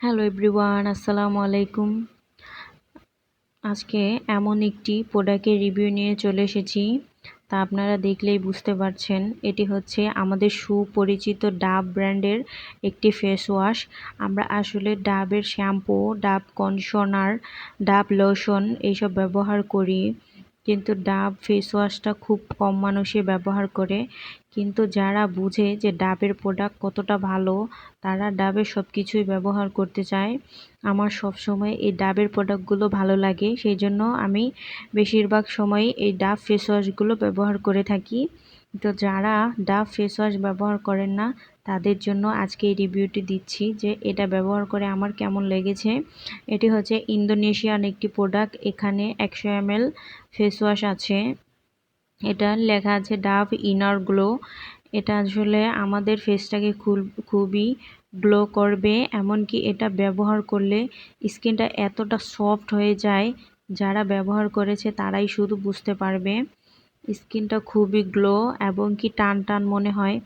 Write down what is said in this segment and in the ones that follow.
Hello everyone, আসসালামু আলাইকুম। আজকে এমন একটি প্রোডাক্টের রিভিউ নিয়ে চলে এসেছি, তা আপনারা দেখলেই বুঝতে পারছেন। এটি হচ্ছে আমাদের সুপরিচিত ডাভ ব্র্যান্ডের একটি ফেস ওয়াশ। আমরা আসলে ডাবের শ্যাম্পু, ডাব কন্ডিশনার, ডাব লোশন এইসব ব্যবহার করি, কিন্তু ডাব ফেস ওয়াশটা খুব কম মানুষই ব্যবহার করে। কিন্তু যারা বুঝে যে ডাবের প্রোডাক্ট কতটা ভালো, তারা ডাবের সব কিছুই ব্যবহার করতে চায়। আমার সব সময় এই ডাবের প্রোডাক্টগুলো ভালো লাগে, সেই জন্য আমি বেশিরভাগ সময় এই ডাব ফেস ওয়াশগুলো ব্যবহার করে থাকি। তো যারা ডাব ফেস ওয়াশ ব্যবহার করেন না, তাদের জন্য আজকে এই রিভিউটি দিচ্ছি যে এটা ব্যবহার করে আমার কেমন লেগেছে। এটি হচ্ছে ইন্দোনেশিয়ান একটি প্রোডাক্ট। এখানে 100 ml ফেস ওয়াশ আছে। এটা লেখা আছে ডাভ ইনার গ্লো। এটা আসলে আমাদের ফেসটাকে খুবই গ্লো করবে। এমনকি এটা ব্যবহার করলে স্কিনটা এতটা সফট হয়ে যায়, যারা ব্যবহার করেছে তারাই শুধু বুঝতে পারবে। স্কিনটা খুবই গ্লো এবং কি টান টান মনে হয়।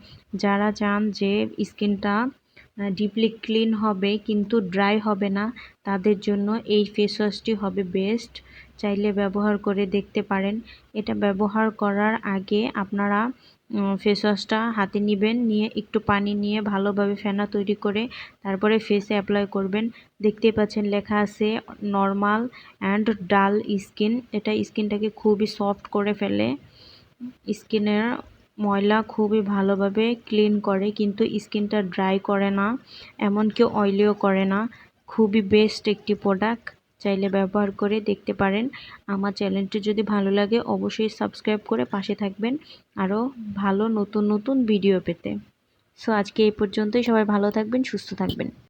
যারা চান যে স্কিনটা ডিপলি ক্লিন হবে কিন্তু ড্রাই হবে না, তাদের জন্য এই ফেস ওয়াশটি হবে বেস্ট। চাইলে ব্যবহার করে দেখতে পারেন। এটা ব্যবহার করার আগে আপনারা ফেস ওয়াশটা হাতে নেবেন, নিয়ে একটু পানি নিয়ে ভালোভাবে ফেনা তৈরি করে তারপরে ফেসে অ্যাপ্লাই করবেন। দেখতেই পাচ্ছেন লেখা আছে নর্মাল অ্যান্ড ডাল স্কিন। এটা স্কিনটাকে খুবই সফট করে ফেলে, স্কিনের ময়লা খুবই ভালোভাবে ক্লিন করে, কিন্তু স্কিনটা ড্রাই করে না, এমনকি অয়েলিও করে না। খুবই বেস্ট একটি প্রোডাক্ট, চাইলে ব্যবহার করে দেখতে পারেন। আমার চ্যানেলটি যদি ভালো লাগে অবশ্যই সাবস্ক্রাইব করে পাশে থাকবেন আরও ভালো নতুন নতুন ভিডিও পেতে। সো আজকে এই পর্যন্তই। সবাই ভালো থাকবেন, সুস্থ থাকবেন।